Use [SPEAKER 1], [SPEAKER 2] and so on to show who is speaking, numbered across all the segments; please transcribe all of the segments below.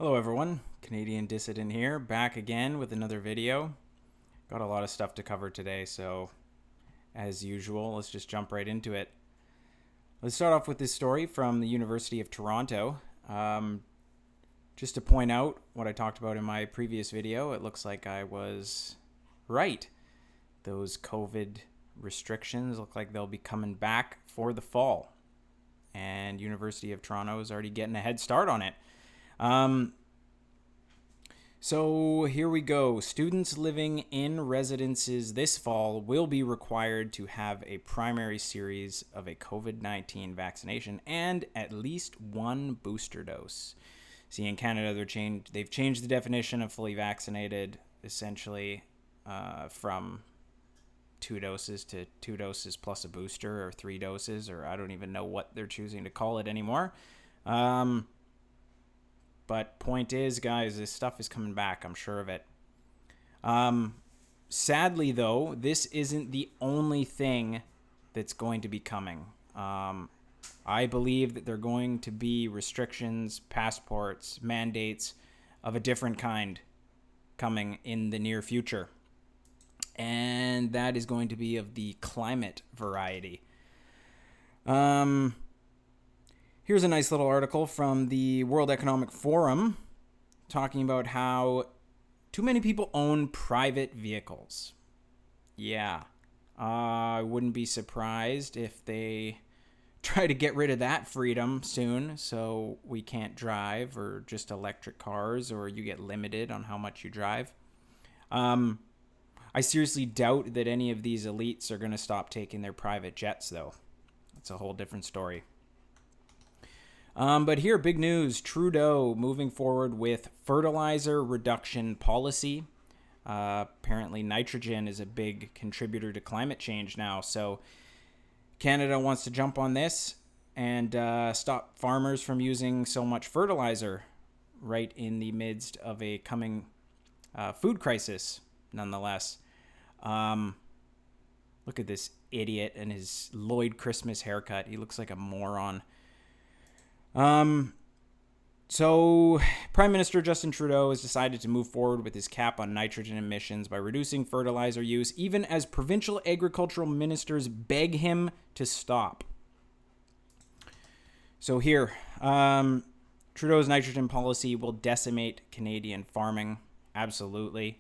[SPEAKER 1] Hello everyone, Canadian Dissident here, back again with another video. Got a lot of stuff to cover today, so as usual, let's just jump right into it. Let's start off with this story from the University of Toronto. Just to point out what I talked about in my previous video, it looks like I was right. Those COVID restrictions look like they'll be coming back for the fall. And University of Toronto is already getting a head start on it. So here we go. Students living in residences this fall will be required to have a primary series of a COVID-19 vaccination and at least one booster dose. See, in Canada, they've changed the definition of fully vaccinated, essentially, from 2 doses to 2 doses plus a booster, or 3 doses, or I don't even know what they're choosing to call it anymore. But point is, guys, this stuff is coming back. I'm sure of it. Sadly, though, this isn't the only thing that's going to be coming. I believe that there are going to be restrictions, passports, mandates of a different kind coming in the near future. And that is going to be of the climate variety. Here's a nice little article from the World Economic Forum talking about how too many people own private vehicles. Yeah, I wouldn't be surprised if they try to get rid of that freedom soon, so we can't drive, or just electric cars, or you get limited on how much you drive. I seriously doubt that any of these elites are going to stop taking their private jets, though. That's a whole different story. But here, big news. Trudeau moving forward with fertilizer reduction policy. Apparently, nitrogen is a big contributor to climate change now. So Canada wants to jump on this and stop farmers from using so much fertilizer right in the midst of a coming food crisis, nonetheless. Look at this idiot and his Lloyd Christmas haircut. He looks like a moron. So Prime Minister Justin Trudeau has decided to move forward with his cap on nitrogen emissions by reducing fertilizer use, even as provincial agricultural ministers beg him to stop. So here, Trudeau's nitrogen policy will decimate Canadian farming. Absolutely.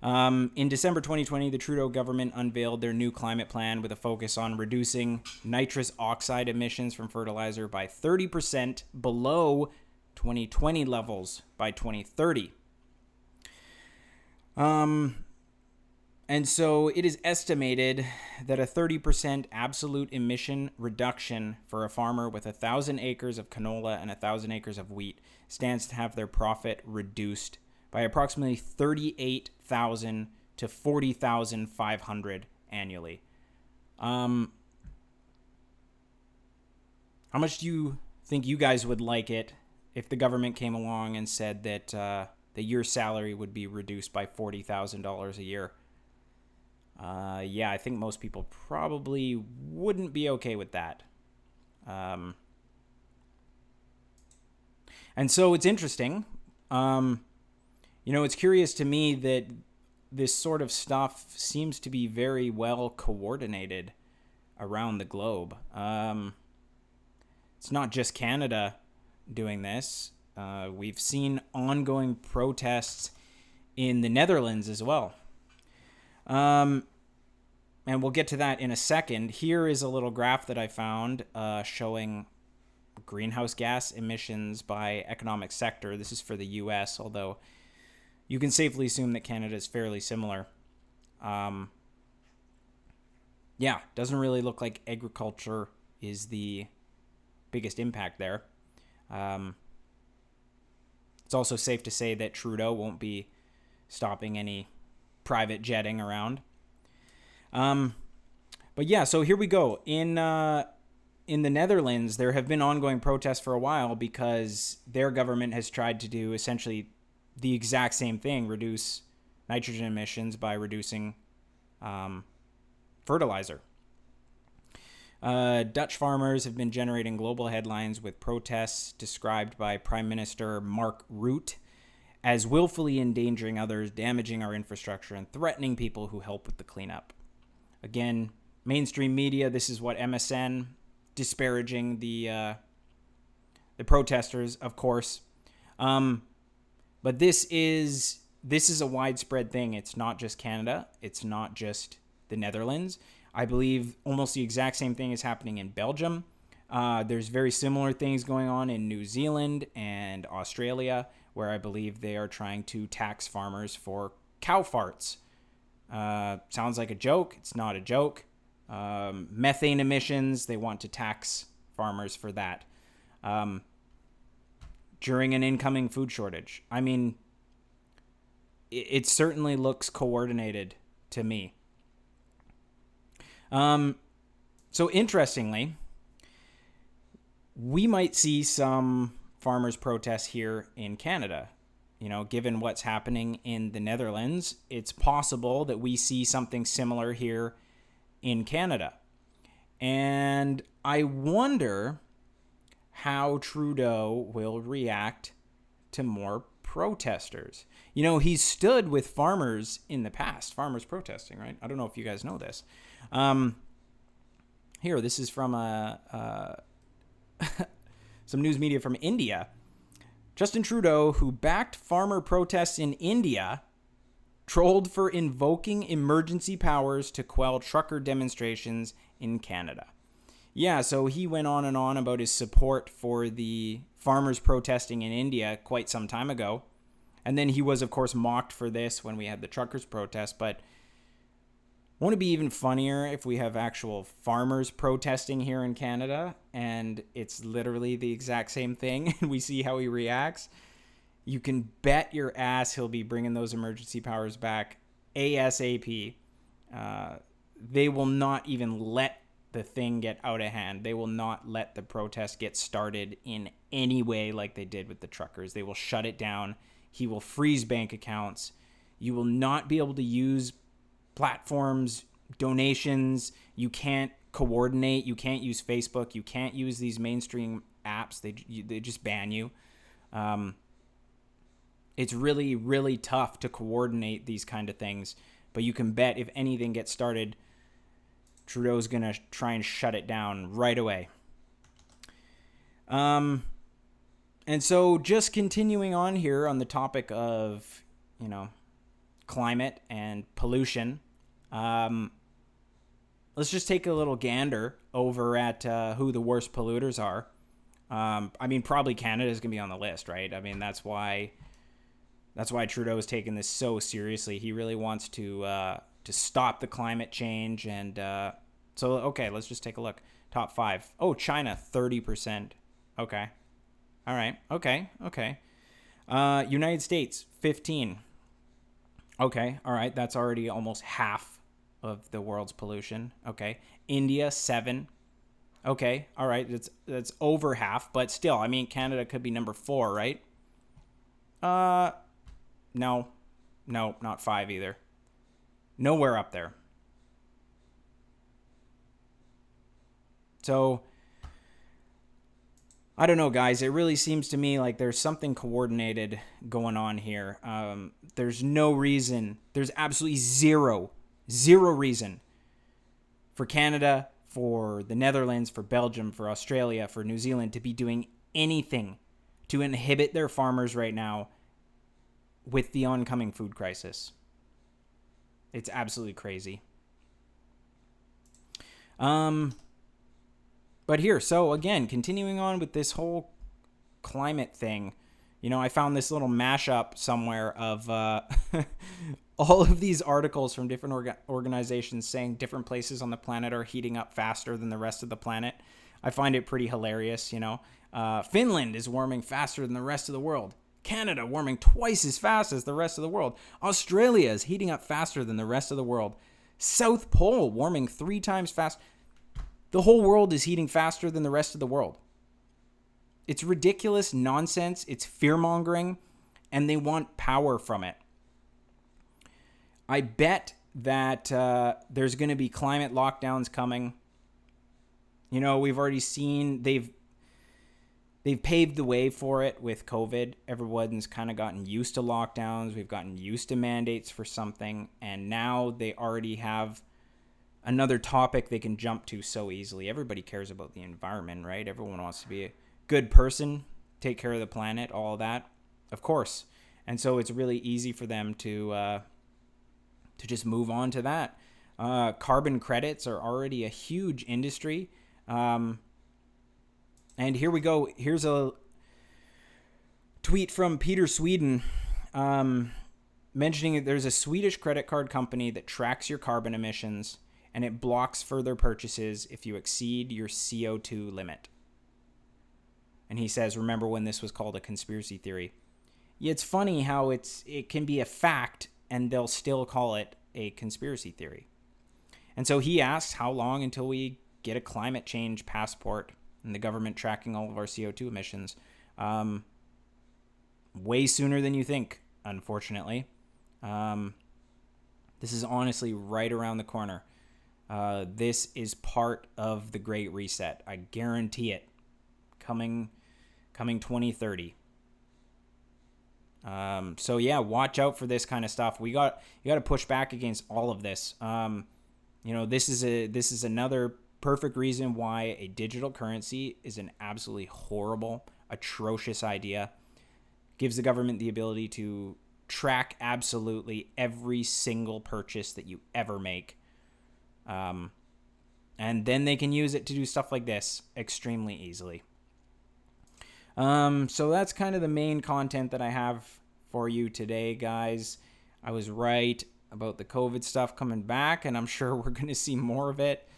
[SPEAKER 1] In December 2020, the Trudeau government unveiled their new climate plan with a focus on reducing nitrous oxide emissions from fertilizer by 30% below 2020 levels by 2030. And so it is estimated that a 30% absolute emission reduction for a farmer with 1,000 acres of canola and 1,000 acres of wheat stands to have their profit reduced by approximately $38,000 to $40,500 annually. How much do you think you guys would like it if the government came along and said that that your salary would be reduced by $40,000 a year? Yeah, I think most people probably wouldn't be okay with that. And so it's interesting. It's curious to me that this sort of stuff seems to be very well coordinated around the globe. It's not just Canada doing this. We've seen ongoing protests in the Netherlands as well. And we'll get to that in a second. Here is a little graph that I found showing greenhouse gas emissions by economic sector. This is for the U.S., although you can safely assume that Canada is fairly similar. Doesn't really look like agriculture is the biggest impact there. It's also safe to say that Trudeau won't be stopping any private jetting around. So here we go. In the Netherlands, there have been ongoing protests for a while because their government has tried to do essentially the exact same thing, reduce nitrogen emissions by reducing fertilizer. Dutch farmers have been generating global headlines with protests described by Prime Minister Mark Rutte as willfully endangering others, damaging our infrastructure, and threatening people who help with the cleanup. Again, mainstream media, this is what MSN, disparaging the protesters, of course. But this is a widespread thing. It's not just Canada. It's not just the Netherlands. I believe almost the exact same thing is happening in Belgium. There's very similar things going on in New Zealand and Australia, where I believe they are trying to tax farmers for cow farts. Sounds like a joke. It's not a joke. Methane emissions, they want to tax farmers for that. During an incoming food shortage. I mean, it certainly looks coordinated to me. So interestingly, we might see some farmers' protests here in Canada. You know, given what's happening in the Netherlands, it's possible that we see something similar here in Canada. And I wonder how Trudeau will react to more protesters. You know, he's stood with farmers in the past, farmers protesting, right? I don't know if you guys know this. Here, this is from some news media from India. Justin Trudeau, who backed farmer protests in India, trolled for invoking emergency powers to quell trucker demonstrations in Canada. Yeah, so he went on and on about his support for the farmers protesting in India quite some time ago. And then he was, of course, mocked for this when we had the truckers protest. But won't it be even funnier if we have actual farmers protesting here in Canada and it's literally the exact same thing and we see how he reacts? You can bet your ass he'll be bringing those emergency powers back ASAP. They will not even let the thing get out of hand. They will not let the protest get started in any way like they did with the truckers. They will shut it down. He will freeze bank accounts. You will not be able to use platforms, donations. You can't coordinate. You can't use Facebook. You can't use these mainstream apps. They just ban you. It's really, really tough to coordinate these kind of things. But you can bet if anything gets started, Trudeau's going to try and shut it down right away. And so just continuing on here on the topic of, you know, climate and pollution, let's just take a little gander over at who the worst polluters are. I mean, probably Canada is going to be on the list, right? I mean, that's why Trudeau is taking this so seriously. He really wants to stop the climate change. And so, okay, let's just take a look. Top 5. Oh, China, 30%. Okay. All right. Okay. United States, 15. Okay. All right. That's already almost half of the world's pollution. Okay. India, 7. Okay. All right. That's over half, but still, I mean, Canada could be number 4, right? No, not 5 either. Nowhere up there. So, I don't know, guys. It really seems to me like there's something coordinated going on here. There's no reason. There's absolutely zero reason for Canada, for the Netherlands, for Belgium, for Australia, for New Zealand to be doing anything to inhibit their farmers right now with the oncoming food crisis. It's absolutely crazy. But here, so again, continuing on with this whole climate thing, you know, I found this little mashup somewhere of all of these articles from different organizations saying different places on the planet are heating up faster than the rest of the planet. I find it pretty hilarious, you know. Finland is warming faster than the rest of the world. Canada warming twice as fast as the rest of the world. Australia is heating up faster than the rest of the world. South Pole warming 3 times fast. The whole world is heating faster than the rest of the world. It's ridiculous nonsense. It's fear-mongering, and they want power from it. I bet that there's going to be climate lockdowns coming. You know, we've already seen they've paved the way for it with COVID. Everyone's kind of gotten used to lockdowns. We've gotten used to mandates for something, and now they already have another topic they can jump to so easily. Everybody cares about the environment, right? Everyone wants to be a good person, take care of the planet, all of that, of course. And so it's really easy for them to just move on to that. Carbon credits are already a huge industry. And here we go. Here's a tweet from Peter Sweden mentioning that there's a Swedish credit card company that tracks your carbon emissions and it blocks further purchases if you exceed your CO2 limit. And he says, remember when this was called a conspiracy theory? Yeah, it's funny how it can be a fact and they'll still call it a conspiracy theory. And so he asks, how long until we get a climate change passport and the government tracking all of our CO2 emissions? Way sooner than you think, unfortunately. This is honestly right around the corner. This is part of the Great Reset. I guarantee it. Coming 2030. So yeah, watch out for this kind of stuff. You got to push back against all of this. This is another perfect reason why a digital currency is an absolutely horrible, atrocious idea. Gives the government the ability to track absolutely every single purchase that you ever make. And then they can use it to do stuff like this extremely easily. So that's kind of the main content that I have for you today, guys. I was right about the COVID stuff coming back, and I'm sure we're going to see more of it.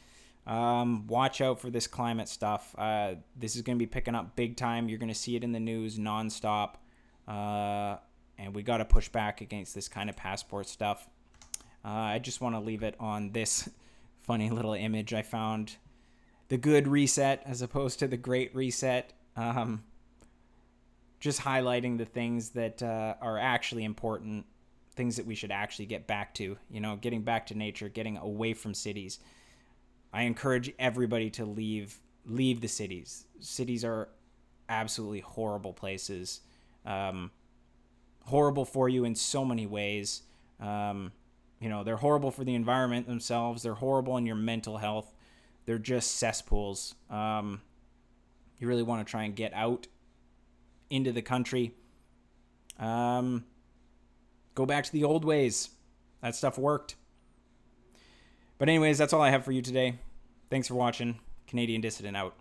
[SPEAKER 1] Watch out for this climate stuff. This is going to be picking up big time. You're going to see it in the news nonstop. And we got to push back against this kind of passport stuff. I just want to leave it on this funny little image I found. The good reset as opposed to the great reset. Just highlighting the things that are actually important, things that we should actually get back to, getting back to nature, getting away from cities. I encourage everybody to leave the cities. Cities are absolutely horrible places. Horrible for you in so many ways. They're horrible for the environment themselves. They're horrible on your mental health. They're just cesspools. You really want to try and get out into the country. Go back to the old ways. That stuff worked. But anyways, that's all I have for you today. Thanks for watching. Canadian Dissident out.